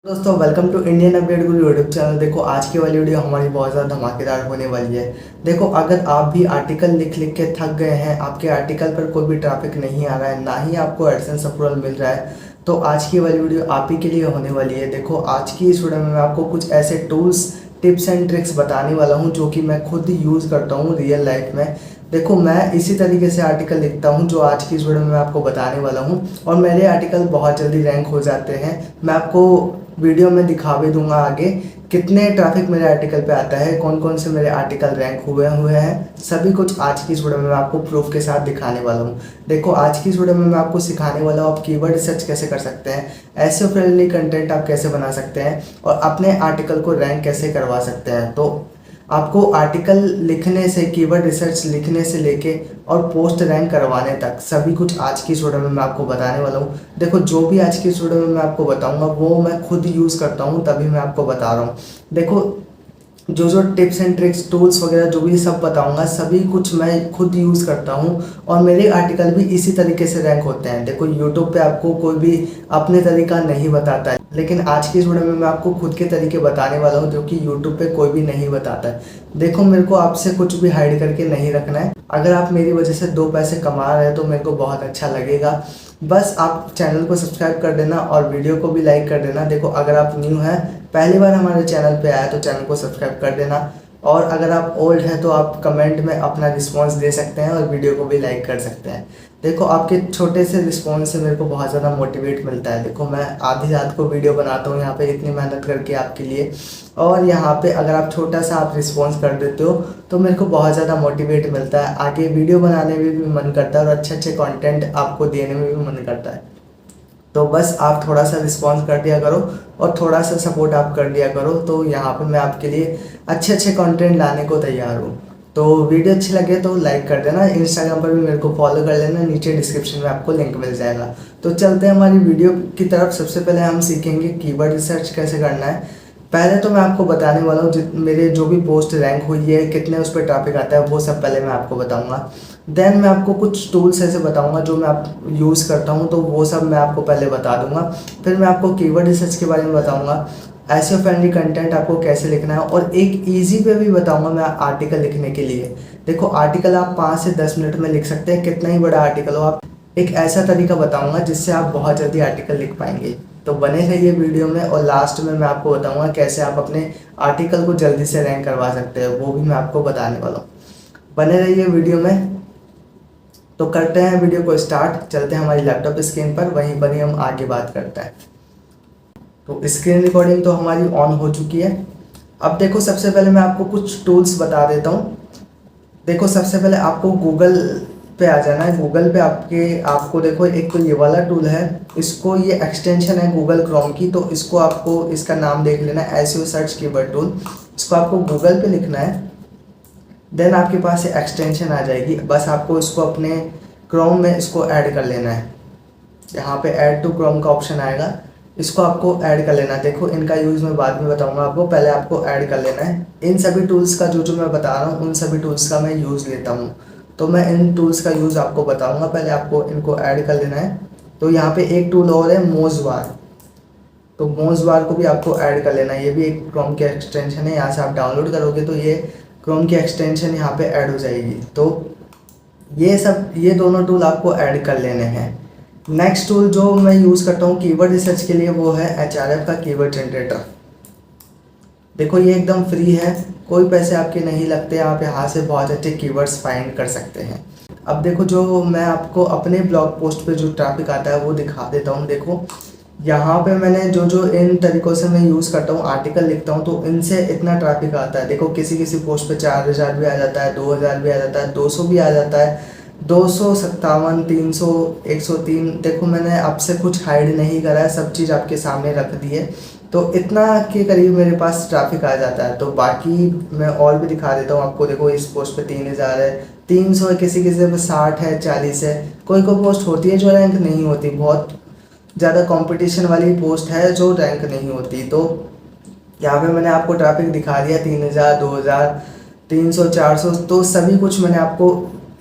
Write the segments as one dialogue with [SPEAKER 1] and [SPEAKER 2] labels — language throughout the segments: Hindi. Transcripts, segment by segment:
[SPEAKER 1] दोस्तों welcome to Indian update Guru YouTube channel. देखो आज की वाली वीडियो हमारी बहुत ज़्यादा धमाकेदार होने वाली है। देखो अगर आप भी आर्टिकल लिख लिख के थक गए हैं, आपके आर्टिकल पर कोई भी ट्रैफिक नहीं आ रहा है, ना ही आपको एडसेंस अप्रूवल मिल रहा है, तो आज की वाली वीडियो आप ही के लिए होने वाली है। देखो आज की इस वीडियो में मैं आपको कुछ ऐसे टूल्स, टिप्स एंड ट्रिक्स बताने वाला हूँ जो कि मैं खुद यूज़ करता हूँ रियल लाइफ में। देखो मैं इसी तरीके से आर्टिकल लिखता हूँ जो आज की इस वीडियो में मैं आपको बताने वाला हूँ, और मेरे आर्टिकल बहुत जल्दी रैंक हो जाते हैं। मैं आपको वीडियो में दिखा भी दूंगा आगे कितने ट्रैफिक मेरे आर्टिकल पे आता है, कौन कौन से मेरे आर्टिकल रैंक हुए हैं, सभी कुछ आज की इस वीडियो में मैं आपको प्रूफ के साथ दिखाने वाला हूँ। देखो आज की इस वीडियो में मैं आपको सिखाने वाला हूँ आप कीवर्ड रिसर्च कैसे कर सकते हैं, एसईओ फ्रेंडली कंटेंट आप कैसे बना सकते हैं, और अपने आर्टिकल को रैंक कैसे करवा सकते हैं। तो आपको आर्टिकल लिखने से, कीवर्ड रिसर्च लिखने से लेके और पोस्ट रैंक करवाने तक सभी कुछ आज की इस वीडियो में मैं आपको बताने वाला हूँ। देखो जो भी आज की इस वीडियो में मैं आपको बताऊंगा वो मैं खुद यूज़ करता हूँ, तभी मैं आपको बता रहा हूँ। देखो जो जो टिप्स एंड ट्रिक्स, टूल्स वगैरह जो भी सब बताऊंगा, सभी कुछ मैं खुद यूज़ करता हूँ, और मेरे आर्टिकल भी इसी तरीके से रैंक होते हैं। देखो यूट्यूब पे आपको कोई भी अपने तरीका नहीं बताता है, लेकिन आज की इस वीडियो में मैं आपको खुद के तरीके बताने वाला हूँ जो कि यूट्यूब पे कोई भी नहीं बताता है। देखो मेरे को आपसे कुछ भी हाइड करके नहीं रखना है। अगर आप मेरी वजह से दो पैसे कमा रहे हैं तो मेरे को बहुत अच्छा लगेगा। बस आप चैनल को सब्सक्राइब कर देना और वीडियो को भी लाइक कर देना। देखो अगर आप न्यू हैं, पहली बार हमारे चैनल पे आया, तो चैनल को सब्सक्राइब कर देना, और अगर आप ओल्ड हैं तो आप कमेंट में अपना रिस्पांस दे सकते हैं और वीडियो को भी लाइक कर सकते हैं। देखो आपके छोटे से रिस्पांस से मेरे को बहुत ज़्यादा मोटिवेट मिलता है। देखो मैं आधी रात को वीडियो बनाता हूँ यहाँ पे इतनी मेहनत करके आपके लिए, और यहाँ पे अगर आप छोटा सा आप रिस्पांस कर देते हो तो मेरे को बहुत ज़्यादा मोटिवेट मिलता है, आगे वीडियो बनाने में भी मन करता है और अच्छे अच्छे कंटेंट आपको देने में भी मन करता है। तो बस आप थोड़ा सा रिस्पॉन्स कर दिया करो और थोड़ा सा सपोर्ट आप कर दिया करो, तो यहाँ पे मैं आपके लिए अच्छे अच्छे कंटेंट लाने को तैयार हूँ। तो वीडियो अच्छी लगे तो लाइक कर देना, इंस्टाग्राम पर भी मेरे को फॉलो कर लेना, नीचे डिस्क्रिप्शन में आपको लिंक मिल जाएगा। तो चलते हैं हमारी वीडियो की तरफ। सबसे पहले हम सीखेंगे कीवर्ड रिसर्च कैसे करना है। पहले तो मैं आपको बताने वाला हूँ मेरे जो भी पोस्ट रैंक हुई है, कितने उस पर ट्रैफिक आता है, वो सब पहले मैं आपको बताऊँगा। देन मैं आपको कुछ टूल्स ऐसे बताऊंगा जो मैं आप यूज़ करता हूं, तो वो सब मैं आपको पहले बता दूंगा। फिर मैं आपको कीवर्ड रिसर्च के बारे में बताऊंगा, एसईओ फ्रेंडली कंटेंट आपको कैसे लिखना है, और एक इजी वे भी बताऊंगा मैं आर्टिकल लिखने के लिए। देखो आर्टिकल आप 5 से 10 मिनट में लिख सकते हैं, कितना ही बड़ा आर्टिकल हो। आप एक ऐसा तरीका बताऊंगा जिससे आप बहुत जल्दी आर्टिकल लिख पाएंगे। तो बने रहिए वीडियो में, और लास्ट में मैं आपको बताऊंगा कैसे आप अपने आर्टिकल को जल्दी से रैंक करवा सकते हैं, वो भी मैं आपको बताने वाला हूँ। बने रहिए वीडियो में। तो करते हैं वीडियो को स्टार्ट, चलते हैं हमारी लैपटॉप स्क्रीन पर, वहीं पर ही हम आगे बात करते हैं। तो स्क्रीन रिकॉर्डिंग तो हमारी ऑन हो चुकी है। अब देखो सबसे पहले मैं आपको कुछ टूल्स बता देता हूँ। देखो सबसे पहले आपको गूगल पे आ जाना है। गूगल पे आपको देखो एक तो ये वाला टूल है, इसको, ये एक्सटेंशन है गूगल क्रोम की, तो इसको आपको, इसका नाम देख लेना है, एसईओ सर्च कीवर्ड टूल। इसको आपको गूगल पे लिखना है। देन आपके पास ये एक्सटेंशन आ जाएगी, बस आपको इसको अपने क्रोम में इसको ऐड कर लेना है। यहाँ पे ऐड टू क्रोम का ऑप्शन आएगा, इसको आपको ऐड कर लेना है। देखो इनका यूज़ मैं बाद में बताऊंगा आपको, पहले आपको ऐड कर लेना है। इन सभी टूल्स का जो जो मैं बता रहा हूँ, उन सभी टूल्स का मैं यूज़ लेता हूँ, तो मैं इन टूल्स का यूज़ आपको बताऊँगा। पहले आपको इनको ऐड कर लेना है। तो यहाँ पे एक टूल और है मोजवार, तो मोजवार को भी आपको ऐड कर लेना है। ये भी एक क्रोम की एक्सटेंशन है, यहाँ से आप डाउनलोड करोगे तो ये क्रोम की एक्सटेंशन यहाँ पे ऐड हो जाएगी। तो ये दोनों टूल आपको ऐड कर लेने हैं। नेक्स्ट टूल जो मैं यूज़ करता हूँ कीवर्ड रिसर्च के लिए, वो है एचआरएफ का कीवर्ड जनरेटर। देखो ये एकदम फ्री है, कोई पैसे आपके नहीं लगते, आप यहाँ से बहुत अच्छे कीवर्ड्स फाइंड कर सकते हैं। अब देखो जो मैं आपको अपने ब्लॉग पोस्ट पे जो ट्रैफिक आता है वो दिखा देता हूँ। देखो यहाँ पे मैंने जो जो इन तरीक़ों से मैं यूज़ करता हूँ, आर्टिकल लिखता हूँ, तो इनसे इतना ट्रैफिक आता है। देखो किसी किसी पोस्ट पे 4000 भी आ जाता है, 2000 भी आ जाता है, 200 भी आ जाता है, 257, 300, 103। देखो मैंने आपसे कुछ हाइड नहीं करा है, सब चीज़ आपके सामने रख दी है, तो इतना के करीब मेरे पास ट्रैफिक आ जाता है। तो बाकी मैं और भी दिखा देता हूँ आपको। देखो इस पोस्ट पे 3000 है, 300 है, किसी किसी पे 60 है, 40 है। कोई कोई पोस्ट होती है जो रैंक नहीं होती, बहुत ज़्यादा कंपटीशन वाली पोस्ट है जो रैंक नहीं होती। तो यहाँ पे मैंने आपको ट्रैफिक दिखा दिया, 3000, 2000, 300, 400, तो सभी कुछ मैंने आपको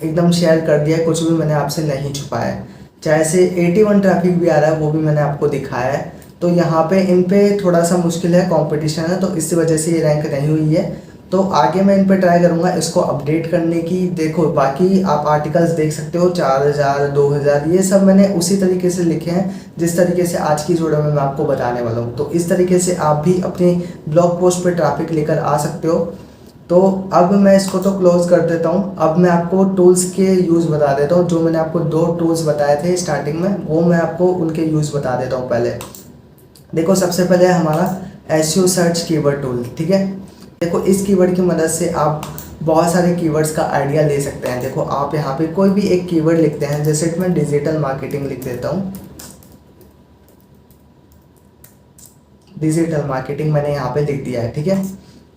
[SPEAKER 1] एकदम शेयर कर दिया है, कुछ भी मैंने आपसे नहीं छुपाया है। चाहे से 81 ट्रैफिक भी आ रहा है, वो भी मैंने आपको दिखाया है। तो यहाँ पे इन पे थोड़ा सा मुश्किल है, कंपटीशन है, तो इसी वजह से ये रैंक नहीं हुई है। तो आगे मैं इन पे ट्राई करूँगा इसको अपडेट करने की। देखो बाकी आप आर्टिकल्स देख सकते हो 4000 2000 ये सब मैंने उसी तरीके से लिखे हैं जिस तरीके से आज की वीडियो में मैं आपको बताने वाला हूँ। तो इस तरीके से आप भी अपनी ब्लॉग पोस्ट पे ट्रैफिक लेकर आ सकते हो। तो अब मैं इसको तो क्लोज कर देता हूँ। अब मैं आपको टूल्स के यूज़ बता देता हूँ। जो मैंने आपको 2 टूल्स बताए थे स्टार्टिंग में, वो मैं आपको उनके यूज़ बता देता हूँ। पहले देखो सबसे पहले है हमारा एसईओ सर्च कीवर्ड टूल, ठीक है। देखो इस कीवर्ड की मदद से आप बहुत सारे कीवर्ड्स का आइडिया ले सकते हैं। देखो आप यहाँ पे कोई भी एक कीवर्ड लिखते हैं, जैसे मैं डिजिटल मार्केटिंग लिख देता हूँ। डिजिटल मार्केटिंग मैंने यहाँ पे लिख दिया है, ठीक है।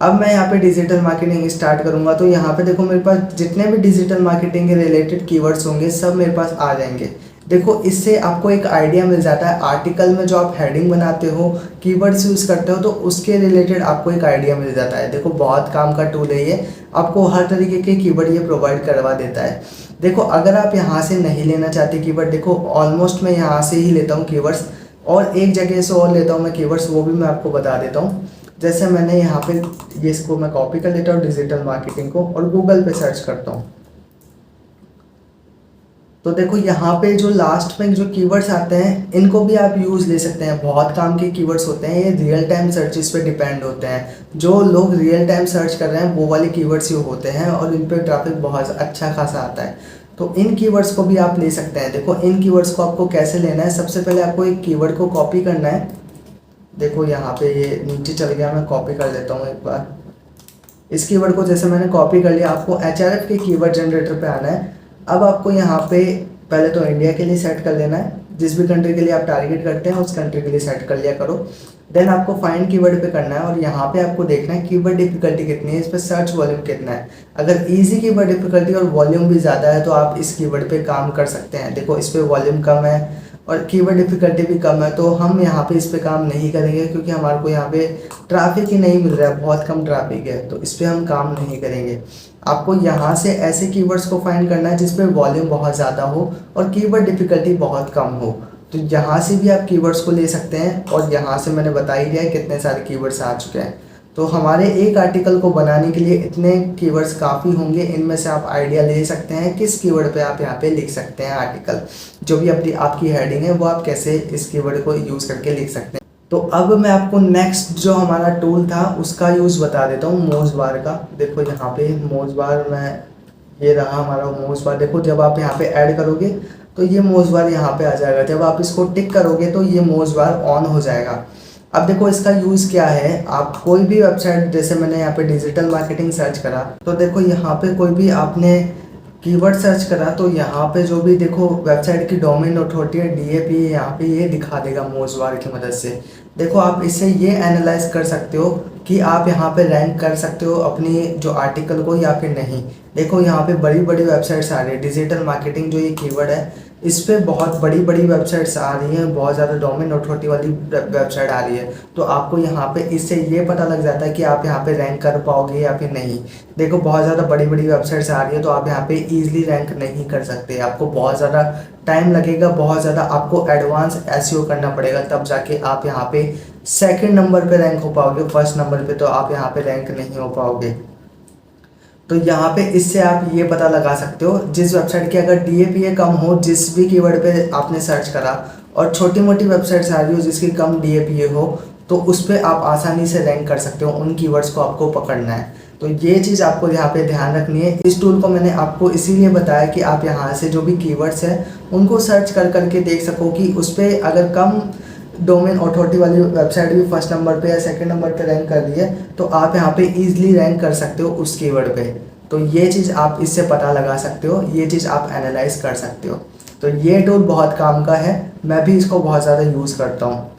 [SPEAKER 1] अब मैं यहाँ पे डिजिटल मार्केटिंग स्टार्ट करूँगा तो यहाँ पे देखो मेरे पास जितने भी डिजिटल मार्केटिंग के रिलेटेड कीवर्ड्स होंगे सब मेरे पास आ जाएंगे। देखो इससे आपको एक आइडिया मिल जाता है। आर्टिकल में जो आप हेडिंग बनाते हो, कीवर्ड्स यूज़ करते हो, तो उसके रिलेटेड आपको एक आइडिया मिल जाता है। देखो बहुत काम का टूल है ये, आपको हर तरीके के कीवर्ड ये प्रोवाइड करवा देता है। देखो अगर आप यहाँ से नहीं लेना चाहते कीवर्ड, देखो ऑलमोस्ट मैं यहाँ से ही लेता हूँ कीवर्ड्स, और एक जगह से और लेता हूँ मैं कीवर्ड्स, वो भी मैं आपको बता देता हूँ। जैसे मैंने यहाँ पे ये इसको मैं कॉपी कर लेता हूँ डिजिटल मार्केटिंग को, और गूगल पे सर्च करता हूँ। तो देखो यहाँ पे जो लास्ट में जो कीवर्ड्स आते हैं इनको भी आप यूज़ ले सकते हैं। बहुत काम के कीवर्ड्स होते हैं, ये रियल टाइम सर्चेस पे डिपेंड होते हैं। जो लोग रियल टाइम सर्च कर रहे हैं वो वाले कीवर्ड्स ही होते हैं, और इन पे ट्रैफिक बहुत अच्छा खासा आता है। तो इन कीवर्ड्स को भी आप ले सकते हैं। देखो इन कीवर्ड्स को आपको कैसे लेना है, सबसे पहले आपको एक कीवर्ड को कॉपी करना है। देखो यहाँ पे ये नीचे चल गया, मैं कॉपी कर लेता हूँ एक बार। इस कीवर्ड को जैसे मैंने कॉपी कर लिया, आपको एचआरएफ के कीवर्ड जनरेटर पे आना है। अब आपको यहाँ पे पहले तो इंडिया के लिए सेट कर लेना है। जिस भी कंट्री के लिए आप टारगेट करते हैं उस कंट्री के लिए सेट कर लिया करो। देन आपको फाइंड कीवर्ड पे करना है, और यहाँ पे आपको देखना है कीवर्ड डिफिकल्टी कितनी है, इस पर सर्च वॉल्यूम कितना है। अगर इजी कीवर्ड डिफिकल्टी और वॉल्यूम भी ज़्यादा है तो आप इस कीवर्ड पे काम कर सकते हैं। देखो इस पर वॉल्यूम कम है और कीवर्ड डिफिकल्टी भी कम है, तो हम यहाँ पे इस पे काम नहीं करेंगे, क्योंकि हमारे को यहाँ पे ट्रैफिक ही नहीं मिल रहा है, बहुत कम ट्रैफिक है, तो इस पे हम काम नहीं करेंगे। आपको यहाँ से ऐसे कीवर्ड्स को फाइंड करना है जिस पे वॉल्यूम बहुत ज़्यादा हो और कीवर्ड डिफिकल्टी बहुत कम हो। तो यहाँ से भी आप कीवर्ड्स को ले सकते हैं, और यहाँ से मैंने बता ही दिया है कितने सारे कीवर्ड्स आ चुके हैं। तो हमारे एक आर्टिकल को बनाने के लिए इतने कीवर्ड्स काफ़ी होंगे। इनमें से आप आइडिया ले सकते हैं किस कीवर्ड पे आप यहाँ पे लिख सकते हैं आर्टिकल। जो भी अपनी आपकी हेडिंग है वो आप कैसे इस कीवर्ड को यूज़ करके लिख सकते हैं। तो अब मैं आपको नेक्स्ट जो हमारा टूल था उसका यूज़ बता देता हूँ, मोज़बार का। देखो यहाँ पे मोज़बार मैं, ये रहा हमारा मोज़बार। देखो जब आप यहाँ पे ऐड करोगे तो ये मोज़बार यहाँ पे आ जाएगा। जब आप इसको टिक करोगे तो ये मोज़बार ऑन हो जाएगा। अब देखो इसका यूज़ क्या है, आप कोई भी वेबसाइट, जैसे मैंने यहाँ पे डिजिटल मार्केटिंग सर्च करा, तो देखो यहाँ पे कोई भी आपने कीवर्ड सर्च करा तो यहाँ पे जो भी देखो वेबसाइट की डोमेन अथॉरिटी है DAP, यहाँ पे ये दिखा देगा मोज़बार की मदद से। देखो आप इससे ये एनालाइज कर सकते हो कि आप यहाँ पे रैंक कर सकते हो अपनी जो आर्टिकल को या फिर नहीं। देखो यहाँ पे बड़ी बड़ी वेबसाइट्स आ रही है, डिजिटल मार्केटिंग जो ये कीवर्ड है इस पे बहुत बड़ी बड़ी वेबसाइट्स आ रही हैं, बहुत ज़्यादा डोमेन अथॉरिटी वाली वेबसाइट आ रही है। तो आपको यहाँ पे इससे ये पता लग जाता है कि आप यहाँ पे रैंक कर पाओगे या फिर नहीं। देखो बहुत ज़्यादा बड़ी बड़ी वेबसाइट्स आ रही है तो आप यहाँ पे ईजिली रैंक नहीं कर सकते, आपको बहुत ज़्यादा टाइम लगेगा, बहुत ज़्यादा आपको एडवांस एसईओ करना पड़ेगा, तब जाके आप यहाँ पे सेकंड नंबर पे रैंक हो पाओगे। फर्स्ट नंबर पे तो आप यहाँ पे रैंक नहीं हो पाओगे। तो यहाँ पे इससे आप ये पता लगा सकते हो जिस वेबसाइट की अगर DAPA कम हो, जिस भी कीवर्ड पे आपने सर्च करा, और छोटी मोटी वेबसाइट्स आ रही हो जिसकी कम DAPA हो, तो उस पर आप आसानी से रैंक कर सकते हो। उन कीवर्ड्स को आपको पकड़ना है। तो ये चीज़ आपको यहाँ पे ध्यान रखनी है। इस टूल को मैंने आपको इसीलिए बताया कि आप यहाँ से जो भी कीवर्ड्स हैं उनको सर्च कर करके देख सको कि उस पर अगर कम डोमेन अथॉरिटी वाली वेबसाइट भी फर्स्ट नंबर पे या सेकंड नंबर पे रैंक कर रही है तो आप यहाँ पे इजीली रैंक कर सकते हो उस कीवर्ड पे। तो ये चीज़ आप इससे पता लगा सकते हो, ये चीज़ आप एनालाइज कर सकते हो। तो ये टूल बहुत काम का है, मैं भी इसको बहुत ज़्यादा यूज़ करता हूँ।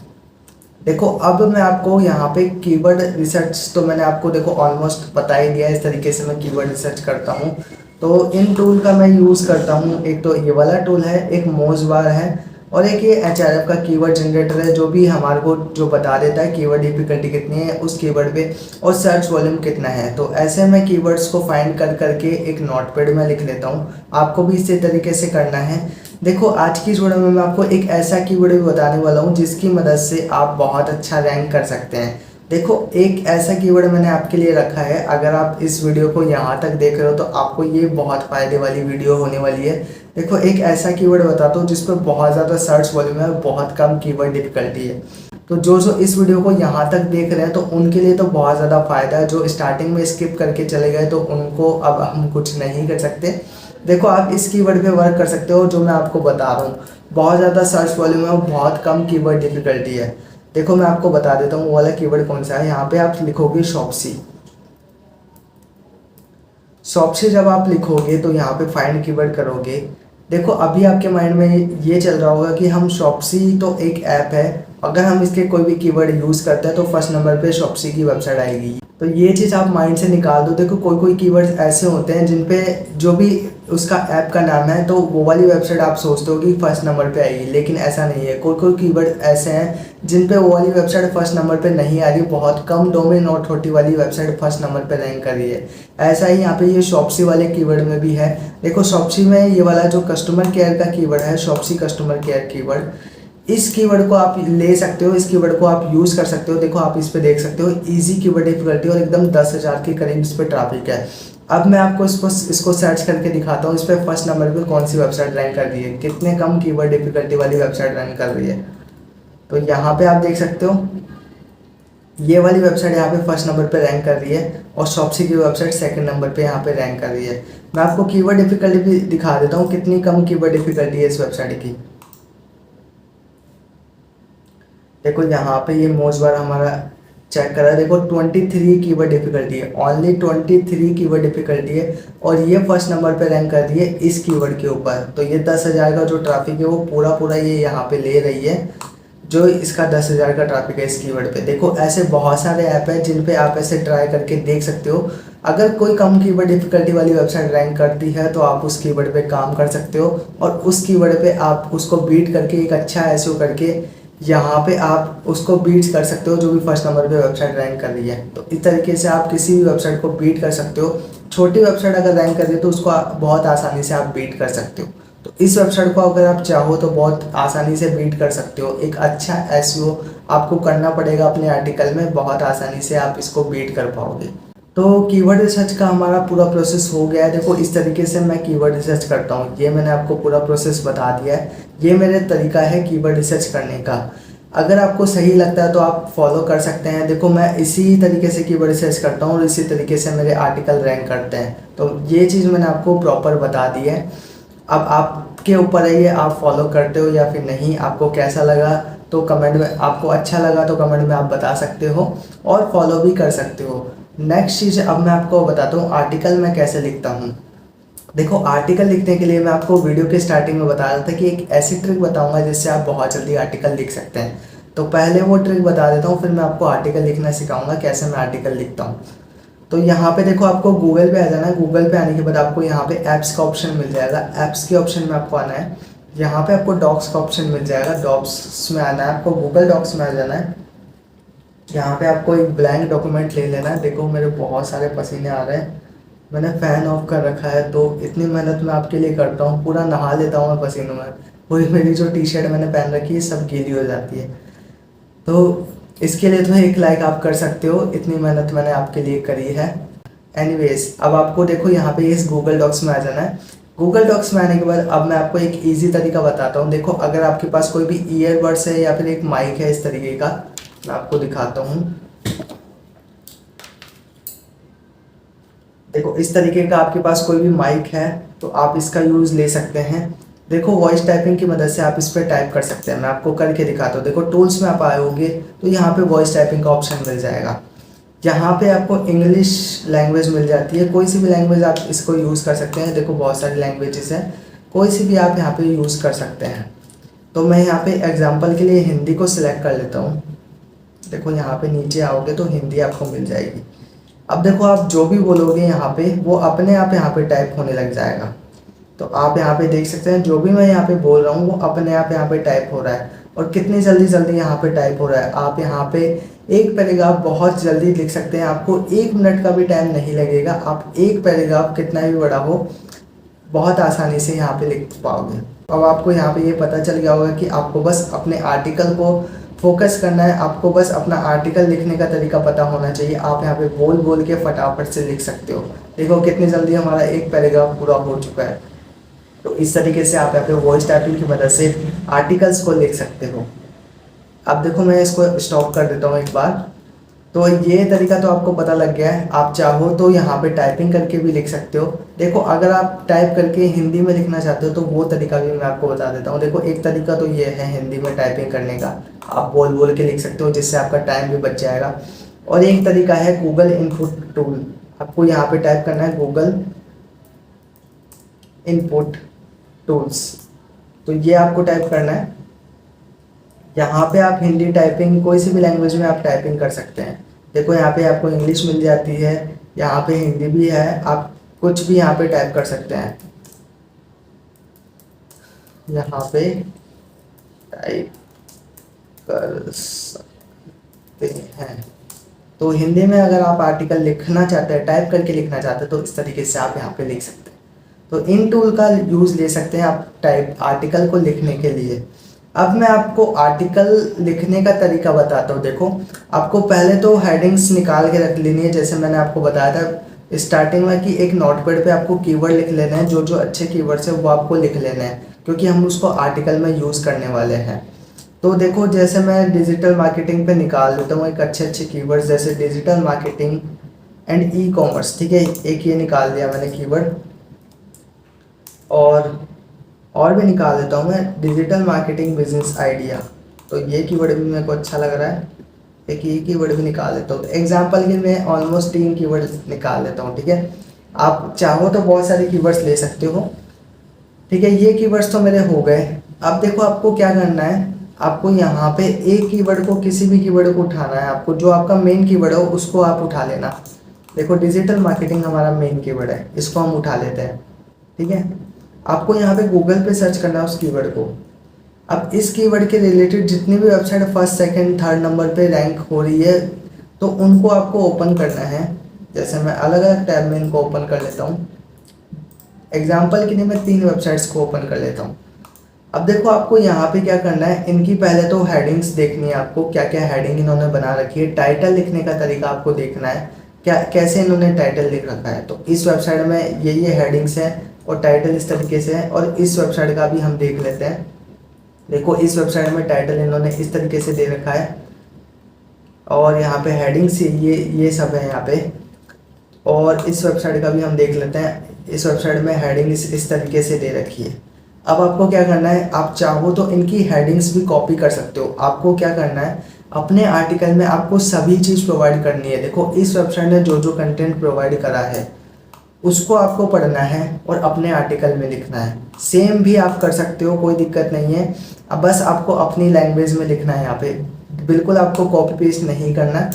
[SPEAKER 1] देखो अब मैं आपको यहाँ पे कीवर्ड रिसर्च तो मैंने आपको देखो ऑलमोस्ट बता ही दिया है, इस तरीके से मैं कीवर्ड रिसर्च करता हूँ। तो इन टूल का मैं यूज़ करता हूँ, एक तो ये वाला टूल है, एक मोज़बार है, और एक ये HRF का कीवर्ड जनरेटर है जो भी हमारे को जो बता देता है कीवर्ड डिफिकल्टी कितनी है उस कीवर्ड पे और सर्च वॉल्यूम कितना है। तो ऐसे मैं कीवर्ड्स को फाइंड कर करके एक नोटपैड में लिख लेता हूँ। आपको भी इसी तरीके से करना है। देखो आज की इस वीडियो में मैं आपको एक ऐसा कीवर्ड भी बताने वाला हूँ जिसकी मदद से आप बहुत अच्छा रैंक कर सकते हैं। देखो एक ऐसा कीवर्ड मैंने आपके लिए रखा है, अगर आप इस वीडियो को यहाँ तक देख रहे हो तो आपको ये बहुत फ़ायदे वाली वीडियो होने वाली है। देखो एक ऐसा कीवर्ड बताता हूँ जिस पर बहुत ज़्यादा सर्च वॉल्यूम है और बहुत कम कीवर्ड डिफिकल्टी है। तो जो इस वीडियो को यहाँ तक देख रहे हैं तो उनके लिए तो बहुत ज़्यादा फ़ायदा है। जो स्टार्टिंग में स्किप करके चले गए तो उनको अब हम कुछ नहीं कर सकते। देखो आप इस कीवर्ड पे वर्क कर सकते हो जो मैं आपको बता रहा हूँ। बहुत ज़्यादा सर्च वॉल्यूम है और बहुत कम कीवर्ड डिफिकल्टी है। देखो मैं आपको बता देता हूँ वो वाला कीवर्ड कौन सा है। यहाँ पे आप लिखोगे शॉप्सी। शॉप्सी जब आप लिखोगे तो यहाँ पे फाइंड कीवर्ड करोगे। देखो अभी आपके माइंड में ये चल रहा होगा कि हम शॉप्सी तो एक ऐप है, अगर हम इसके कोई भी कीवर्ड यूज़ करते हैं तो फर्स्ट नंबर पे शॉप्सी की वेबसाइट आएगी। तो ये चीज़ आप माइंड से निकाल दो। देखो कोई कोई कीवर्ड्स ऐसे होते हैं जिन पे जो भी उसका ऐप का नाम है तो वो वाली वेबसाइट आप सोचते हो कि फर्स्ट नंबर पे आएगी, लेकिन ऐसा नहीं है। कोई कोई कीवर्ड ऐसे हैं जिन पे वो वाली वेबसाइट फर्स्ट नंबर पे नहीं आ रही, बहुत कम डोमेन अथॉरिटी वाली वेबसाइट फर्स्ट नंबर पे रैंक कर रही है। ऐसा ही यहाँ पे ये शॉप्सी वाले कीवर्ड में भी है। देखो शॉप्सी में ये वाला जो कस्टमर केयर का कीवर्ड है, शॉप्सी कस्टमर केयर कीवर्ड, इस कीवर्ड को आप ले सकते हो, इस कीवर्ड को आप यूज़ कर सकते हो। देखो आप इस पे देख सकते हो इजी कीवर्ड डिफिकल्टी और एकदम 10,000 के करीब इस पे ट्रैफिक है। अब मैं आपको इसको सर्च करके दिखाता हूँ इस पर फर्स्ट नंबर पे कौन सी वेबसाइट रैंक कर रही है, कितने कम कीवर्ड डिफिकल्टी वाली वेबसाइट रैंक कर रही है। तो यहाँ पे आप देख सकते हो ये वाली वेबसाइट यहाँ पे फर्स्ट नंबर पे रैंक कर रही है और शॉप्सी की वेबसाइट सेकंड नंबर पे यहाँ पे रैंक कर रही है। मैं आपको कीवर्ड डिफिकल्टी भी दिखा देता हूँ कितनी कम कीवर्ड डिफिकल्टी है इस वेबसाइट की। देखो यहाँ पे ये मोस्ट बार हमारा चेक करा, देखो 23 कीवर्ड डिफिकल्टी है, ओनली 23 कीवर्ड डिफिकल्टी है और ये फर्स्ट नंबर पे रैंक कर रही है इस कीवर्ड के ऊपर। तो ये 10,000 का जो ट्रैफिक है वो पूरा ये यहाँ पे ले रही है, जो इसका 10,000 का ट्रैफिक है इस कीवर्ड पे। देखो ऐसे बहुत सारे ऐप हैं जिन पे आप ऐसे ट्राई करके देख सकते हो। अगर कोई कम कीवर्ड डिफिकल्टी वाली वेबसाइट रैंक करती है तो आप उस कीवर्ड पे काम कर सकते हो और उस कीवर्ड पे आप उसको बीट करके एक अच्छा एसईओ करके यहाँ पे आप उसको बीट कर सकते हो जो भी फर्स्ट नंबर पे वेबसाइट रैंक कर रही है। तो इस तरीके से आप किसी भी वेबसाइट को बीट कर सकते हो। छोटी वेबसाइट अगर रैंक कर रही है तो उसको बहुत आसानी से आप बीट कर सकते हो। तो इस वेबसाइट को अगर आप चाहो तो बहुत आसानी से बीट कर सकते हो। एक अच्छा एसईओ आपको करना पड़ेगा अपने आर्टिकल में, बहुत आसानी से आप इसको बीट कर पाओगे। तो कीवर्ड रिसर्च का हमारा पूरा प्रोसेस हो गया है। देखो इस तरीके से मैं कीवर्ड रिसर्च करता हूँ, ये मैंने आपको पूरा प्रोसेस बता दिया है। ये मेरे तरीका है कीवर्ड रिसर्च करने का। अगर आपको सही लगता है तो आप फॉलो कर सकते हैं। देखो मैं इसी तरीके से कीवर्ड रिसर्च करता हूँ और इसी तरीके से मेरे आर्टिकल रैंक करते हैं। तो ये चीज़ मैंने आपको प्रॉपर बता दी है। अब आपके ऊपर है ये, आप फॉलो करते हो या फिर नहीं। आपको कैसा लगा तो कमेंट में, आपको अच्छा लगा तो कमेंट में आप बता सकते हो और फॉलो भी कर सकते हो। नेक्स्ट चीज़ अब मैं आपको बताता हूँ आर्टिकल मैं कैसे लिखता हूँ। देखो आर्टिकल लिखने के लिए मैं आपको वीडियो के स्टार्टिंग में बता रहा था कि एक ऐसी ट्रिक बताऊंगा जिससे आप बहुत जल्दी आर्टिकल लिख सकते हैं। तो पहले वो ट्रिक बता देता हूँ, फिर मैं आपको आर्टिकल लिखना सिखाऊंगा कैसे मैं आर्टिकल लिखता हूँ। तो यहाँ पे देखो आपको गूगल पे आ जाना है। गूगल पे आने के बाद आपको यहाँ पे ऐप्स का ऑप्शन मिल जाएगा। ऐप्स के ऑप्शन में आपको आना है। यहाँ पे आपको डॉक्स का ऑप्शन मिल जाएगा। डॉक्स में आना है, आपको गूगल डॉक्स में आ जाना है। यहाँ पे आपको एक ब्लैंक डॉक्यूमेंट ले लेना है। देखो मेरे बहुत सारे पसीने आ रहे हैं, मैंने फ़ैन ऑफ कर रखा है तो इतनी मेहनत मैं आपके लिए करता हूँ, पूरा नहा लेता हूँ मैं पसीनों में। पूरी मेरी जो टी शर्ट मैंने पहन रखी है सब गीली हो जाती है। तो इसके लिए तो एक लाइक आप कर सकते हो, इतनी मेहनत मैंने आपके लिए करी है। एनीवेज अब आपको देखो यहाँ पे इस गूगल डॉक्स में आ जाना है। गूगल डॉक्स में आने के बाद अब मैं आपको एक ईजी तरीका बताता हूँ। देखो अगर आपके पास कोई भी ईयरबड्स है या फिर एक माइक है इस तरीके का, मैं आपको दिखाता हूँ। देखो इस तरीके का आपके पास कोई भी माइक है तो आप इसका यूज़ ले सकते हैं। देखो वॉइस टाइपिंग की मदद से आप इस पर टाइप कर सकते हैं। मैं आपको करके दिखाता हूँ। देखो टूल्स में आप आए तो यहाँ पे वॉइस टाइपिंग का ऑप्शन मिल जाएगा। यहाँ पे आपको इंग्लिश लैंग्वेज मिल जाती है, कोई सी भी लैंग्वेज आप इसको यूज़ कर सकते हैं। देखो बहुत सारी लैंग्वेजेस हैं, कोई सी भी आप यहाँ पे यूज़ कर सकते हैं। तो मैं यहाँ पे एग्जांपल के लिए हिंदी को सिलेक्ट कर लेता हूँ। देखो यहाँ पे नीचे आओगे तो हिंदी आपको मिल जाएगी। अब देखो आप जो भी बोलोगे यहाँ पे वो अपने आप यहाँ पे टाइप होने लग जाएगा। तो आप यहाँ पे देख सकते हैं जो भी मैं यहाँ पे बोल रहा हूँ वो अपने आप यहाँ पे टाइप हो रहा है और कितनी जल्दी यहाँ पे टाइप हो रहा है। आप यहाँ पे एक पैराग्राफ बहुत जल्दी लिख सकते हैं, आपको 1 मिनट का भी टाइम नहीं लगेगा। आप एक पैराग्राफ कितना भी बड़ा हो बहुत आसानी से यहाँ पे लिख पाओगे। अब आपको यहाँ पे ये पता चल गया होगा कि आपको बस अपने आर्टिकल को फोकस करना है, आपको बस अपना आर्टिकल लिखने का तरीका पता होना चाहिए। आप यहाँ पे बोल बोल के फटाफट से लिख सकते हो। देखो कितनी जल्दी हमारा एक पैराग्राफ पूरा हो चुका है। तो इस तरीके से आप यहाँ पे वॉइस टाइपिंग की मदद से आर्टिकल्स को लिख सकते हो। अब देखो मैं इसको स्टॉप कर देता हूँ एक बार। तो ये तरीका तो आपको पता लग गया है। आप चाहो तो यहाँ पे टाइपिंग करके भी लिख सकते हो। देखो अगर आप टाइप करके हिंदी में लिखना चाहते हो तो वो तरीका भी मैं आपको बता देता हूँ। देखो एक तरीका तो ये है हिंदी में टाइपिंग करने का, आप बोल बोल के लिख सकते हो जिससे आपका टाइम भी बच जाएगा। और एक तरीका है गूगल इनपुट टूल। आपको यहाँ पे टाइप करना है गूगल इनपुट टूल्स, तो ये आपको टाइप करना है। यहाँ पे आप हिंदी टाइपिंग कोई सी भी लैंग्वेज में आप टाइपिंग कर सकते हैं। देखो यहाँ पे आपको इंग्लिश मिल जाती है, यहाँ पे हिंदी भी है, आप कुछ भी यहाँ पे टाइप कर सकते हैं। यहाँ पे टाइप कर सकते हैं। तो हिंदी में अगर आप आर्टिकल लिखना चाहते हैं, टाइप करके लिखना चाहते हैं, तो इस तरीके से आप यहाँ पे लिख सकते हैं। तो इन टूल का यूज़ ले सकते हैं आप टाइप आर्टिकल को लिखने के लिए। अब मैं आपको आर्टिकल लिखने का तरीका बताता हूँ। देखो आपको पहले तो हेडिंग्स निकाल के रख लेनी है, जैसे मैंने आपको बताया था स्टार्टिंग में कि एक नोटपैड पे आपको कीवर्ड लिख लेना है। जो जो अच्छे कीवर्ड्स है वो आपको लिख लेना है, क्योंकि हम उसको आर्टिकल में यूज़ करने वाले हैं। तो देखो जैसे मैं डिजिटल मार्केटिंग पे निकाल लेता हूँ एक अच्छे कीवर्ड्स, जैसे digital marketing and e commerce, ठीक है, एक ये निकाल दिया मैंने कीवर्ड। और भी निकाल देता हूँ मैं डिजिटल मार्केटिंग बिजनेस आइडिया, तो ये कीवर्ड भी मेरे को अच्छा लग रहा है। एक ये कीवर्ड भी निकाल देता हूँ। एग्जाम्पल के मैं ऑलमोस्ट 3 कीवर्ड निकाल देता हूँ, ठीक है। आप चाहो तो बहुत सारे कीवर्ड्स ले सकते हो, ठीक है। ये कीवर्ड्स तो मेरे हो गए। अब देखो आपको क्या करना है, आपको यहाँ पे एक कीवर्ड को, किसी भी कीवर्ड को उठाना है। आपको जो आपका मेन कीवर्ड हो उसको आप उठा लेना। देखो डिजिटल मार्केटिंग हमारा मेन कीवर्ड है, इसको हम उठा लेते हैं, ठीक है। आपको यहाँ पे गूगल पे सर्च करना है उस कीवर्ड को। अब इस कीवर्ड के रिलेटेड जितनी भी website first second third number पे रैंक हो रही है, तो उनको आपको ओपन करना है। जैसे मैं अलग अलग टैब में इनको ओपन कर लेता हूँ। एग्जाम्पल के लिए मैं 3 वेबसाइट्स को ओपन कर लेता हूँ। अब देखो आपको यहाँ पे क्या करना है, इनकी पहले तो हेडिंग्स देखनी है आपको, क्या क्या हेडिंग इन्होंने बना रखी है। टाइटल लिखने का तरीका आपको देखना है, क्या कैसे इन्होंने टाइटल लिख रखा है। तो इस वेबसाइट में ये हेडिंग्स हैं और टाइटल इस तरीके से है। और इस वेबसाइट का भी हम देख लेते हैं। देखो इस वेबसाइट में टाइटल इन्होंने इस तरीके से दे रखा है, और यहाँ पे हेडिंग्स ये सब है यहाँ पे। और इस वेबसाइट का भी हम देख लेते हैं। इस वेबसाइट में हेडिंग इस तरीके से दे रखी है। अब आपको क्या करना है, आप चाहो तो इनकी हेडिंग्स भी कॉपी कर सकते हो। आपको क्या करना है, अपने आर्टिकल में आपको सभी चीज़ प्रोवाइड करनी है। देखो इस वेबसाइट ने जो जो कंटेंट प्रोवाइड करा है उसको आपको पढ़ना है और अपने आर्टिकल में लिखना है। सेम भी आप कर सकते हो, कोई दिक्कत नहीं है। अब बस आपको अपनी लैंग्वेज में लिखना है। यहाँ पे बिल्कुल आपको कॉपी पेस्ट नहीं करना।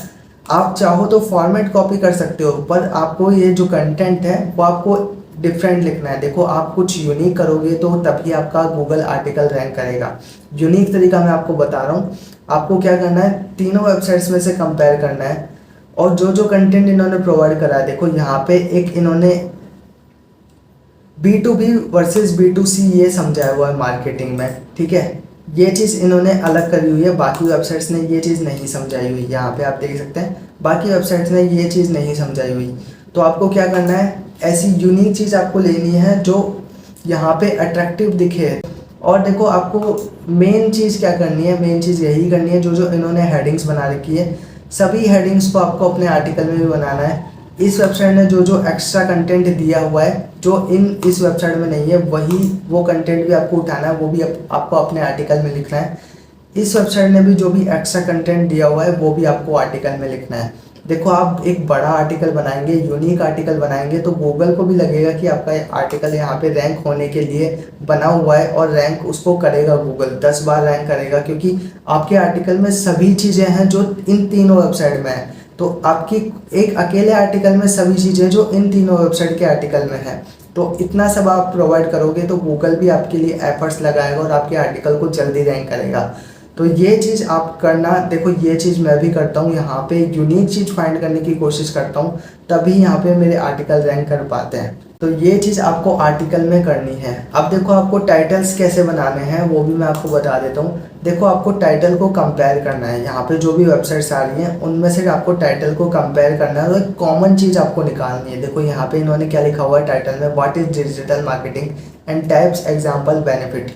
[SPEAKER 1] आप चाहो तो फॉर्मेट कॉपी कर सकते हो, पर आपको ये जो कंटेंट है वो आपको डिफरेंट लिखना है। देखो आप कुछ यूनिक करोगे तो तभी आपका गूगल आर्टिकल रैंक करेगा। यूनिक तरीका मैं आपको बता रहा हूँ। आपको क्या करना है, तीनों वेबसाइट्स में से कंपेयर करना है और जो जो कंटेंट इन्होंने प्रोवाइड करा है। देखो यहाँ पे एक इन्होंने B2B वर्सेस B2C ये समझाया हुआ है मार्केटिंग में, ठीक है। ये चीज़ इन्होंने अलग करी हुई है, बाकी वेबसाइट्स ने ये चीज़ नहीं समझाई हुई। यहाँ पे आप देख सकते हैं बाकी वेबसाइट्स ने ये चीज़ नहीं समझाई हुई। तो आपको क्या करना है, ऐसी यूनिक चीज़ आपको लेनी है जो यहाँ पे अट्रैक्टिव दिखे। और देखो आपको मेन चीज़ क्या करनी है, मेन चीज़ यही करनी है जो जो इन्होंने हेडिंग्स बना रखी है, सभी हेडिंग्स को आपको अपने आर्टिकल में भी बनाना है। इस वेबसाइट ने जो जो एक्स्ट्रा कंटेंट दिया हुआ है जो इस वेबसाइट में नहीं है, वो कंटेंट भी आपको उठाना है, वो भी आपको अपने आर्टिकल में लिखना है। इस वेबसाइट ने भी जो भी एक्स्ट्रा कंटेंट दिया हुआ है वो भी आपको आर्टिकल में लिखना है। देखो आप एक बड़ा आर्टिकल बनाएंगे, यूनिक आर्टिकल बनाएंगे, तो गूगल को भी लगेगा कि आपका आर्टिकल यहाँ पे रैंक होने के लिए बना हुआ है, और रैंक उसको करेगा गूगल 10 बार रैंक करेगा, क्योंकि आपके आर्टिकल में सभी चीज़ें हैं जो इन तीनों वेबसाइट में है। तो आपकी एक अकेले आर्टिकल में सभी चीज़ें जो इन तीनों वेबसाइट के आर्टिकल में है, तो इतना सब आप प्रोवाइड करोगे तो गूगल भी आपके लिए एफर्ट्स लगाएगा और आपके आर्टिकल को जल्दी रैंक करेगा। तो ये चीज़ आप करना। देखो ये चीज़ मैं भी करता हूँ, यहाँ पे यूनिक चीज़ फाइंड करने की कोशिश करता हूँ, तभी यहाँ पे मेरे आर्टिकल रैंक कर पाते हैं। तो ये चीज़ आपको आर्टिकल में करनी है। अब देखो आपको टाइटल्स कैसे बनाने हैं वो भी मैं आपको बता देता हूँ। देखो आपको टाइटल को कंपेयर करना है, यहाँ पे जो भी वेबसाइट्स आ रही हैं उनमें से आपको टाइटल को कंपेयर करना है और एक कॉमन चीज़ आपको निकालनी है। देखो यहाँ पे इन्होंने क्या लिखा हुआ है टाइटल में, what is digital marketing and types example benefit.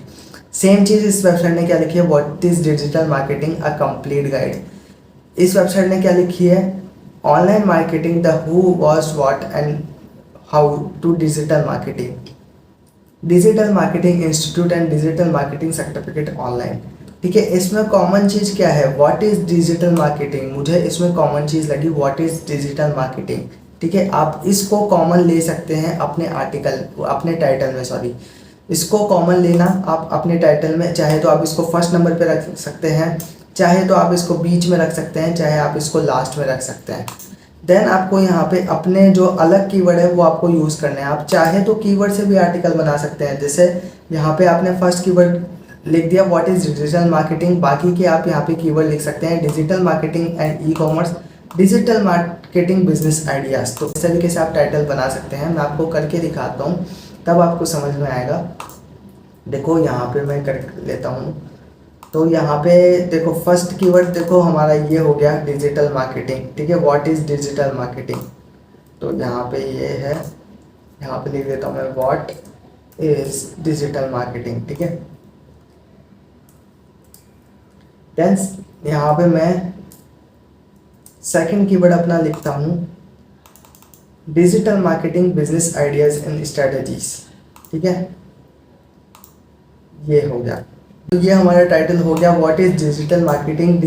[SPEAKER 1] Same चीज़ इस वेबसाइट ने क्या लिखी है, what is digital marketing a complete guide. इस वेबसाइट ने क्या लिखी है, online marketing the who was what and how to digital marketing, digital marketing institute and digital marketing certificate online. ठीक है, इसमें कॉमन चीज़ क्या है, व्हाट इज़ डिजिटल मार्केटिंग, मुझे इसमें कॉमन चीज़ लगी व्हाट इज़ डिजिटल मार्केटिंग। ठीक है, आप इसको कॉमन ले सकते हैं अपने आर्टिकल, अपने टाइटल में, सॉरी, इसको कॉमन लेना आप अपने टाइटल में, चाहे तो आप इसको फर्स्ट नंबर पे रख सकते हैं, चाहे तो आप इसको बीच में रख सकते हैं, चाहे आप इसको लास्ट में रख सकते हैं। देन आपको यहाँ पे अपने जो अलग कीवर्ड है वो आपको यूज़ करने हैं। आप चाहे तो कीवर्ड से भी आर्टिकल बना सकते हैं, जैसे यहाँ पे आपने फर्स्ट कीवर्ड लिख दिया व्हाट इज़ डिजिटल मार्केटिंग, बाकी के आप यहाँ पे कीवर्ड लिख सकते हैं digital marketing and e commerce, digital marketing business ideas. तो इस तरीके से आप टाइटल बना सकते हैं। मैं आपको करके दिखाता हूँ तब आपको समझ में आएगा। देखो यहाँ पे मैं कर लेता हूँ। तो यहाँ पे देखो फर्स्ट कीवर्ड देखो हमारा ये हो गया डिजिटल मार्केटिंग। ठीक है, व्हाट इज़ डिजिटल मार्केटिंग, तो यहाँ पे ये है, यहाँ पे लिख देता हूँ मैं व्हाट इज़ डिजिटल मार्केटिंग। ठीक है, देन यहाँ पे मैं सेकंड कीवर्ड अपना लिखता हूँ digital marketing business ideas and strategies. ठीक है, ये हो गया। तो ये हमारा टाइटल हो गया what is digital marketing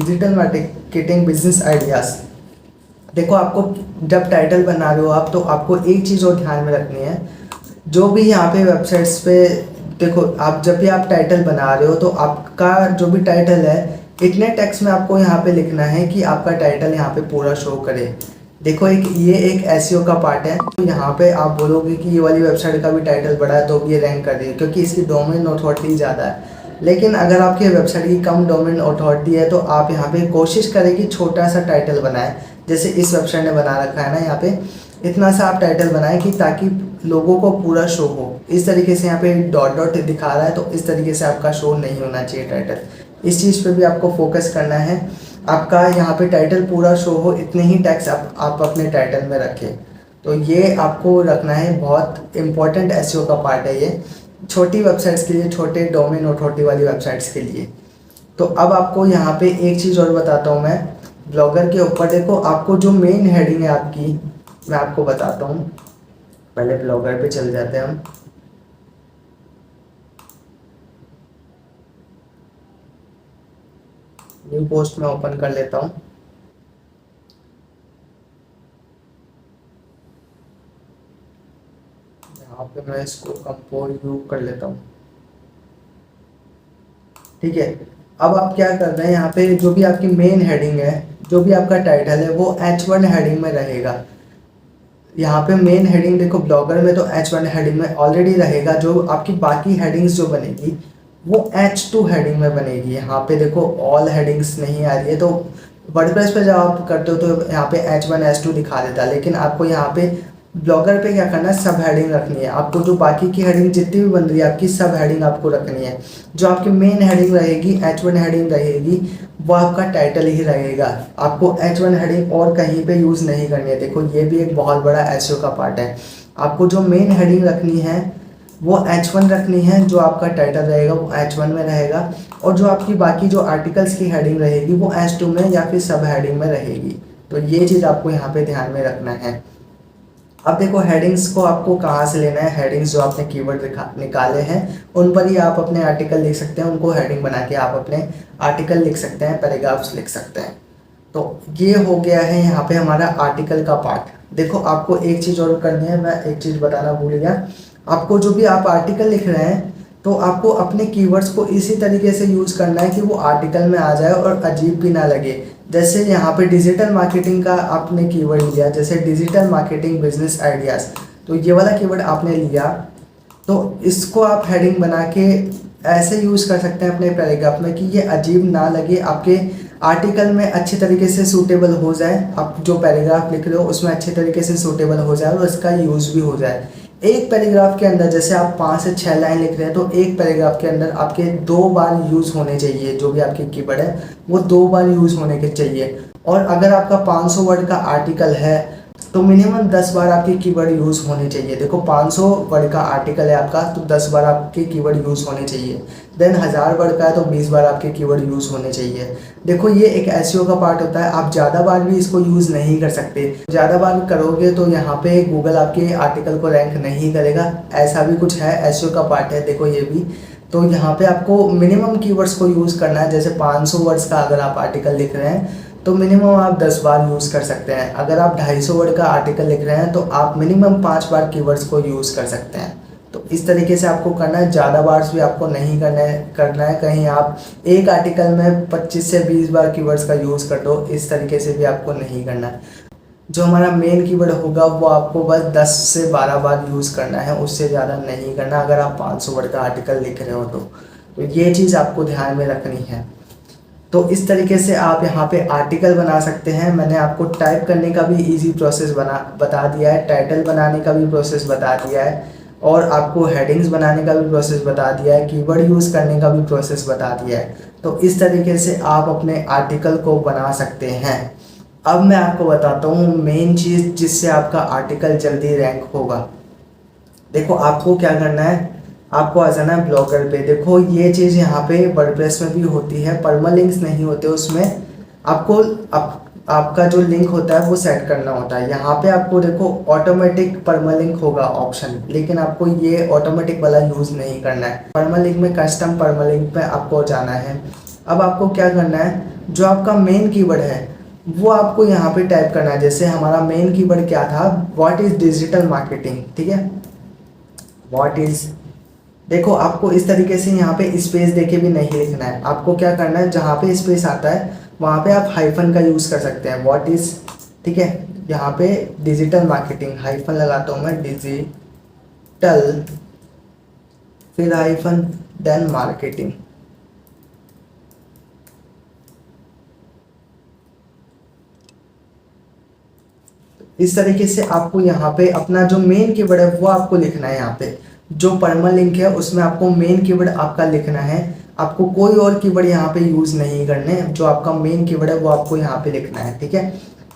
[SPEAKER 1] business ideas. देखो आपको जब टाइटल बना रहे हो आप, तो आपको एक चीज़ और ध्यान में रखनी है, जो भी यहाँ पे वेबसाइट्स पे देखो, आप जब भी आप टाइटल बना रहे हो तो आपका जो भी टाइटल है इतने टेक्स्ट में आपको यहाँ पे लिखना है कि आपका टाइटल यहाँ पे पूरा शो करे। देखो ये एक एसईओ का पार्ट है। तो यहाँ पे आप बोलोगे कि ये वाली वेबसाइट का भी टाइटल बड़ा है तो ये रैंक कर रही है क्योंकि इसकी डोमेन अथॉरिटी ज़्यादा है। लेकिन अगर आपकी वेबसाइट की कम डोमेन अथॉरिटी है तो आप यहाँ पे कोशिश करें कि छोटा सा टाइटल बनाएं, जैसे इस वेबसाइट ने बना रखा है ना, यहाँ पे इतना सा आप टाइटल बनाएं कि ताकि लोगों को पूरा शो हो। इस तरीके से यहाँ पे डॉट डॉट दिखा रहा है तो इस तरीके से आपका शो नहीं होना चाहिए टाइटल। इस चीज़ पे भी आपको फोकस करना है, आपका यहाँ पे टाइटल पूरा शो हो, इतने ही टैक्स आप अपने टाइटल में रखें। तो ये आपको रखना है, बहुत इंपॉर्टेंट एसईओ का पार्ट है ये, छोटी वेबसाइट्स के लिए, छोटे डोमेन अथॉरिटी वाली वेबसाइट्स के लिए। तो अब आपको यहाँ पे एक चीज़ और बताता हूँ मैं ब्लॉगर के ऊपर। देखो आपको जो मेन हेडिंग है आपकी, मैं आपको बताता हूँ, पहले ब्लॉगर पे चल जाते हैं हम। न्यू पोस्ट में ओपन कर लेता हूँ। यहाँ पे मैं इसको कंपोज व्यू कर लेता हूँ। ठीक है, अब आप क्या कर रहे हैं, यहाँ पे जो भी आपकी मेन हेडिंग है, जो भी आपका टाइटल है वो H1 हेडिंग में रहेगा। यहाँ पे मेन हेडिंग देखो ब्लॉगर में तो H1 हेडिंग में ऑलरेडी रहेगा, जो आपकी बाकी हेडिंग्स जो बनेगी वो H2 हेडिंग में बनेगी। यहाँ पे देखो ऑल हेडिंग्स नहीं आ रही है, तो वर्डप्रेस पे जब आप करते हो तो यहाँ पे H1 H2 दिखा देता है, लेकिन आपको यहाँ पे ब्लॉगर पे क्या करना है, सब हेडिंग रखनी है। आपको जो बाकी की हेडिंग जितनी भी बन रही है आपकी सब हेडिंग आपको रखनी है। जो आपकी मेन हेडिंग रहेगी, H1 हेडिंग रहेगी, वो आपका टाइटल ही रहेगा। आपको H1 हेडिंग और कहीं पे यूज़ नहीं करनी है। देखो ये भी एक बहुत बड़ा एसईओ का पार्ट है। आपको जो मेन हेडिंग रखनी है वो H1 रखनी है, जो आपका टाइटल रहेगा वो H1 में रहेगा, और जो आपकी बाकी जो आर्टिकल्स की हेडिंग रहेगी वो H2 में या फिर सब हेडिंग में रहेगी। तो ये चीज़ आपको यहाँ पे ध्यान में रखना है। अब देखो हेडिंग्स को आपको कहाँ से लेना है, हेडिंग्स जो आपने कीवर्ड निकाले हैं उन पर ही आप अपने आर्टिकल लिख सकते हैं, उनको हेडिंग बना के आप अपने आर्टिकल लिख सकते हैं, पैराग्राफ्स लिख सकते हैं। तो ये हो गया है यहाँ पे हमारा आर्टिकल का पार्ट। देखो आपको एक चीज़ और करनी है, मैं एक चीज़ बताना भूल गया। आपको जो भी आप आर्टिकल लिख रहे हैं तो आपको अपने कीवर्ड्स को इसी तरीके से यूज़ करना है कि वो आर्टिकल में आ जाए और अजीब भी ना लगे। जैसे यहाँ पे डिजिटल मार्केटिंग का आपने कीवर्ड लिया, जैसे डिजिटल मार्केटिंग बिजनेस आइडियाज़, तो ये वाला कीवर्ड आपने लिया, तो इसको आप हेडिंग बना के ऐसे यूज़ कर सकते हैं अपने पैराग्राफ में कि ये अजीब ना लगे, आपके आर्टिकल में अच्छे तरीके से सूटेबल हो जाए, आप जो पैराग्राफ लिख रहे हो उसमें अच्छे तरीके से सूटेबल हो जाए और इसका यूज़ भी हो जाए। एक पैराग्राफ के अंदर जैसे आप 5 से 6 लाइन लिख रहे हैं तो एक पैराग्राफ के अंदर आपके 2 बार यूज़ होने चाहिए, जो भी आपके कीवर्ड है वो 2 बार यूज़ होने के चाहिए। और अगर आपका 500 वर्ड का आर्टिकल है तो मिनिमम 10 बार आपके कीवर्ड यूज़ होने चाहिए। देखो 500 वर्ड का आर्टिकल है आपका तो 10 बार आपके कीवर्ड यूज़ होने चाहिए। देन 1000 वर्ड का है तो 20 बार आपके कीवर्ड यूज़ होने चाहिए। देखो ये एक एसईओ का पार्ट होता है, आप ज़्यादा बार भी इसको यूज़ नहीं कर सकते। ज़्यादा बार करोगे तो यहाँ पे गूगल आपके आर्टिकल को रैंक नहीं करेगा, ऐसा भी कुछ है, एसईओ का पार्ट है। देखो ये भी, तो यहाँ पे आपको मिनिमम कीवर्ड्स को यूज़ करना है। जैसे 500 वर्ड्स का अगर आप आर्टिकल लिख रहे हैं तो मिनिमम आप 10 बार यूज़ कर सकते हैं। अगर आप 250 वर्ड का आर्टिकल लिख रहे हैं तो आप मिनिमम 5 बार कीवर्ड्स को यूज़ कर सकते हैं। तो इस तरीके से आपको करना है, ज़्यादा बार्स भी आपको नहीं करना है। कहीं आप एक आर्टिकल में 25 से 20 बार कीवर्ड्स का यूज़ कर दो, इस तरीके से भी आपको नहीं करना है। जो हमारा मेन कीवर्ड होगा वो आपको बस 10 से 12 बार यूज़ करना है, उससे ज़्यादा नहीं करना अगर आप 500 वर्ड का आर्टिकल लिख रहे हो तो ये चीज़ आपको ध्यान में रखनी है। तो इस तरीके से आप यहाँ पे आर्टिकल बना सकते हैं। मैंने आपको टाइप करने का भी इजी प्रोसेस बता दिया है, टाइटल बनाने का भी प्रोसेस बता दिया है, और आपको हेडिंग्स बनाने का भी प्रोसेस बता दिया है, कीवर्ड यूज़ करने का भी प्रोसेस बता दिया है। तो इस तरीके से आप अपने आर्टिकल को बना सकते हैं। अब मैं आपको बताता हूँ मेन चीज़ जिससे आपका आर्टिकल जल्दी रैंक होगा। देखो आपको क्या करना है, आपको आ जाना है ब्लॉगर पे। देखो ये चीज़ यहाँ पे वर्डप्रेस में भी होती है, परमालिंक्स नहीं होते उसमें। आपको आपका जो लिंक होता है वो सेट करना होता है। यहाँ पे आपको देखो ऑटोमेटिक परमालिंक होगा ऑप्शन, लेकिन आपको ये ऑटोमेटिक वाला यूज़ नहीं करना है। परमालिंक में कस्टम परमालिंक पे आपको जाना है। अब आपको क्या करना है, जो आपका मेन कीवर्ड है वो आपको यहाँ पे टाइप करना है। जैसे हमारा मेन कीवर्ड क्या था, व्हाट इज़ डिजिटल मार्केटिंग, ठीक है, व्हाट इज़। देखो आपको इस तरीके से यहाँ पे स्पेस देके भी नहीं लिखना है। आपको क्या करना है, जहाँ पे स्पेस आता है वहाँ पे आप हाइफन का यूज़ कर सकते हैं, व्हाट इज़, ठीक है। यहाँ पे डिजिटल मार्केटिंग हाइफन लगाता हूँ मैं, डिजिटल फिर हाइफन देन मार्केटिंग। इस तरीके से आपको यहाँ पे अपना जो मेन कीवर्ड है वो आपको लिखना है। यहाँ पे जो परमालिंक है उसमें आपको मेन कीवर्ड आपका लिखना है। आपको कोई और कीवर्ड यहाँ पे यूज़ नहीं करने, जो आपका मेन कीवर्ड है वो आपको यहाँ पे लिखना है, ठीक है।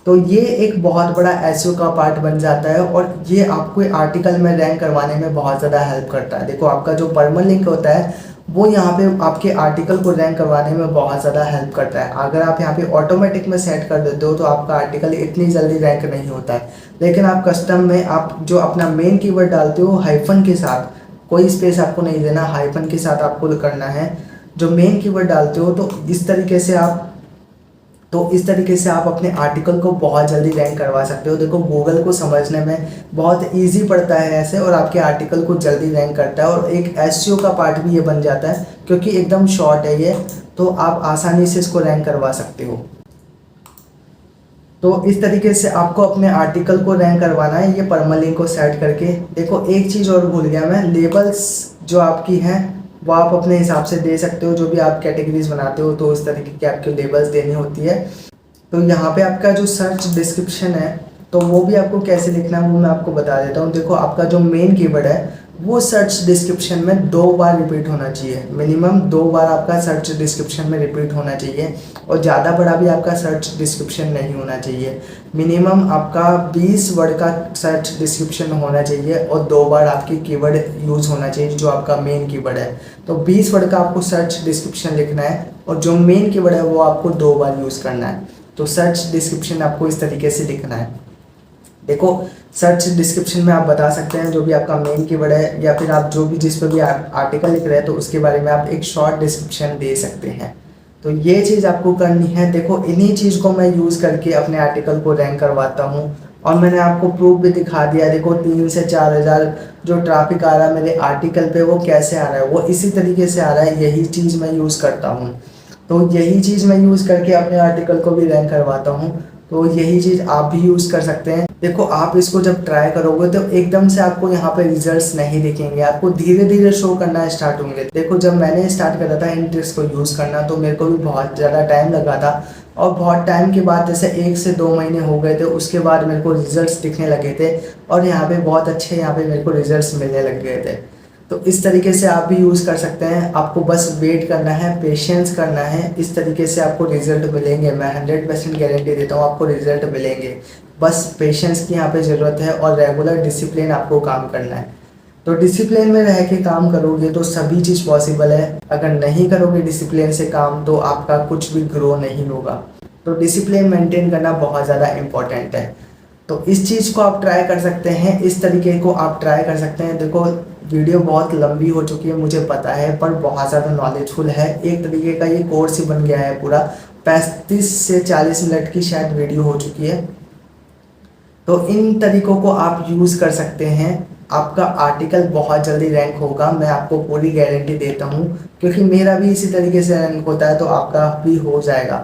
[SPEAKER 1] तो ये एक बहुत बड़ा एसईओ का पार्ट बन जाता है और ये आपको आर्टिकल में रैंक करवाने में बहुत ज़्यादा हेल्प करता है। देखो आपका जो परमालिंक होता है वो यहाँ पे आपके आर्टिकल को रैंक करवाने में बहुत ज़्यादा हेल्प करता है। अगर आप यहाँ पे ऑटोमेटिक में सेट कर देते हो तो आपका आर्टिकल इतनी जल्दी रैंक नहीं होता है। लेकिन आप कस्टम में आप जो अपना मेन कीवर्ड डालते हो हाइफन के साथ, कोई स्पेस आपको नहीं देना, हाइफन के साथ आपको करना है जो मेन कीवर्ड डालते हो। तो इस तरीके से आप अपने आर्टिकल को बहुत जल्दी रैंक करवा सकते हो। देखो गूगल को समझने में बहुत इजी पड़ता है ऐसे, और आपके आर्टिकल को जल्दी रैंक करता है। और एक एसईओ का पार्ट भी ये बन जाता है क्योंकि एकदम शॉर्ट है ये, तो आप आसानी से इसको रैंक करवा सकते हो। तो इस तरीके से आपको अपने आर्टिकल को रैंक करवाना है, ये परमालिंक को सेट करके। देखो एक चीज़ और भूल गया मैं, लेबल्स जो आपकी हैं वो आप अपने हिसाब से दे सकते हो। जो भी आप कैटेगरीज बनाते हो तो उस तरीके की आपकी लेबल्स देनी होती है। तो यहाँ पे आपका जो सर्च डिस्क्रिप्शन है तो वो भी आपको कैसे लिखना है वो मैं आपको बता देता हूँ। देखो आपका जो मेन कीवर्ड है वो सर्च डिस्क्रिप्शन में 2 बार रिपीट होना चाहिए, मिनिमम 2 बार आपका सर्च डिस्क्रिप्शन में रिपीट होना चाहिए। और ज़्यादा बड़ा भी आपका सर्च डिस्क्रिप्शन नहीं होना चाहिए। मिनिमम आपका 20 वर्ड का सर्च डिस्क्रिप्शन होना चाहिए और 2 बार आपकी कीवर्ड यूज़ होना चाहिए जो आपका मेन कीवर्ड है। तो 20 वर्ड का आपको सर्च डिस्क्रिप्शन लिखना है और जो मेन कीवर्ड है वो आपको 2 बार यूज़ करना है। तो सर्च डिस्क्रिप्शन आपको इस तरीके से लिखना है। देखो सर्च डिस्क्रिप्शन में आप बता सकते हैं जो भी आपका मेन कीवर्ड है, या फिर आप जो भी जिस पर भी आर्टिकल लिख रहे हैं तो उसके बारे में आप एक शॉर्ट डिस्क्रिप्शन दे सकते हैं। तो ये चीज़ आपको करनी है। देखो इन्हीं चीज़ को मैं यूज़ करके अपने आर्टिकल को रैंक करवाता हूँ और मैंने आपको प्रूफ भी दिखा दिया। देखो 3 से 4 हज़ार जो ट्रैफिक आ रहा है मेरे आर्टिकल पे वो कैसे आ रहा है, वो इसी तरीके से आ रहा है। यही चीज़ मैं यूज़ करता हूँ, तो यही चीज़ मैं यूज़ करके अपने आर्टिकल को भी रैंक करवाता हूँ। तो यही चीज़ आप भी यूज़ कर सकते हैं। देखो आप इसको जब ट्राई करोगे तो एकदम से आपको यहाँ पे रिजल्ट्स नहीं दिखेंगे, आपको धीरे धीरे शो करना स्टार्ट होंगे। देखो जब मैंने स्टार्ट करा था इन ट्रिक्स को यूज़ करना तो मेरे को भी बहुत ज़्यादा टाइम लगा था और बहुत टाइम के बाद जैसे 1 से 2 महीने हो गए थे, उसके बाद मेरे को रिजल्ट्स दिखने लगे थे और यहाँ पे बहुत अच्छे यहाँ पे मेरे को रिजल्ट्स मिलने लग गए थे। तो इस तरीके से आप भी यूज़ कर सकते हैं। आपको बस वेट करना है, पेशेंस करना है, इस तरीके से आपको रिजल्ट मिलेंगे। मैं 100% गारंटी देता हूँ आपको रिजल्ट मिलेंगे। बस पेशेंस की यहाँ पे ज़रूरत है और रेगुलर डिसिप्लिन आपको काम करना है। तो डिसिप्लिन में रह के काम करोगे तो सभी चीज़ पॉसिबल है। अगर नहीं करोगे डिसिप्लिन से काम तो आपका कुछ भी ग्रो नहीं होगा। तो डिसिप्लिन मेंटेन करना बहुत ज़्यादा इम्पोर्टेंट है। तो इस चीज़ को आप ट्राई कर सकते हैं, इस तरीके को आप ट्राई कर सकते हैं। देखो वीडियो बहुत लंबी हो चुकी है मुझे पता है, पर बहुत ज़्यादा नॉलेजफुल है। एक तरीके का ये कोर्स ही बन गया है पूरा। 35 से 40 मिनट की शायद वीडियो हो चुकी है। तो इन तरीकों को आप यूज़ कर सकते हैं। आपका आर्टिकल बहुत जल्दी रैंक होगा, मैं आपको पूरी गारंटी देता हूँ, क्योंकि मेरा भी इसी तरीके से रैंक होता है, तो आपका भी हो जाएगा।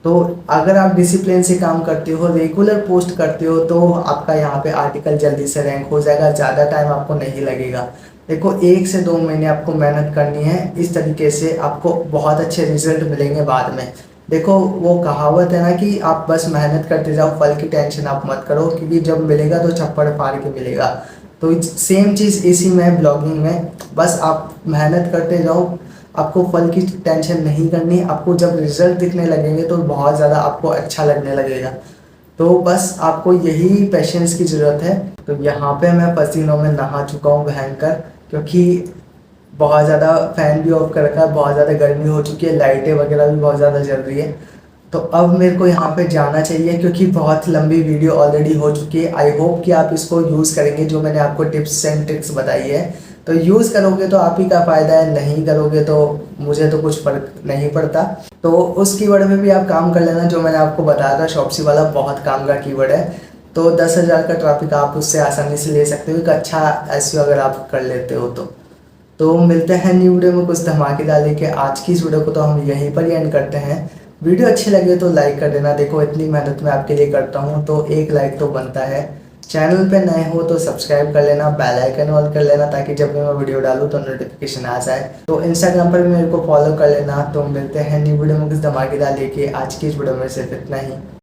[SPEAKER 1] तो अगर आप डिसिप्लिन से काम करते हो, रेगुलर पोस्ट करते हो, तो आपका यहाँ पे आर्टिकल जल्दी से रैंक हो जाएगा। ज़्यादा टाइम आपको नहीं लगेगा। देखो 1 से 2 महीने आपको मेहनत करनी है। इस तरीके से आपको बहुत अच्छे रिजल्ट मिलेंगे बाद में। देखो वो कहावत है ना कि आप बस मेहनत करते जाओ, फल की टेंशन आप मत करो, क्योंकि जब मिलेगा तो छप्पड़ फाड़ के मिलेगा। तो सेम चीज़ इसी में ब्लॉगिंग में, बस आप मेहनत करते जाओ, आपको फल की टेंशन नहीं करनी। आपको जब रिजल्ट दिखने लगेंगे तो बहुत ज़्यादा आपको अच्छा लगने लगेगा। तो बस आपको यही पेशेंस की ज़रूरत है। तो यहाँ पे मैं पसीनों में नहा चुका हूँ भयंकर, क्योंकि बहुत ज़्यादा फ़ैन भी ऑफ कर रखा है, बहुत ज़्यादा गर्मी हो चुकी है, लाइटें वगैरह भी बहुत ज़्यादा जल रही है। तो अब मेरे को यहाँ पे जाना चाहिए, क्योंकि बहुत लंबी वीडियो ऑलरेडी हो चुकी है। आई होप कि आप इसको यूज़ करेंगे, जो मैंने आपको टिप्स एंड ट्रिक्स बताई है। तो यूज़ करोगे तो आप ही का फ़ायदा है, नहीं करोगे तो मुझे तो कुछ फ़र्क नहीं पड़ता। तो उस कीवर्ड में भी आप काम कर लेना जो मैंने आपको बताया था, शॉप्सी वाला बहुत काम का कीवर्ड है। तो 10,000 का ट्रैफिक आप उससे आसानी से ले सकते हो, एक अच्छा एसईओ अगर आप कर लेते हो तो मिलते हैं न्यू वीडियो में कुछ धमाकेदार लेके। आज की इस वीडियो को तो हम यहीं पर ही एंड करते हैं। वीडियो अच्छी लगे तो लाइक कर देना। देखो इतनी मेहनत मैं आपके लिए करता हूँ, तो एक लाइक तो बनता है। चैनल पे नए हो तो सब्सक्राइब कर लेना, बेल आइकन ऑन कर लेना, ताकि जब भी मैं वीडियो डालूँ तो नोटिफिकेशन आ जाए। तो इंस्टाग्राम पर भी मेरे को फॉलो कर लेना। तो मिलते हैं न्यू वीडियो में कुछ धमाकेदार लेके। आज की इस वीडियो में सिर्फ इतना ही।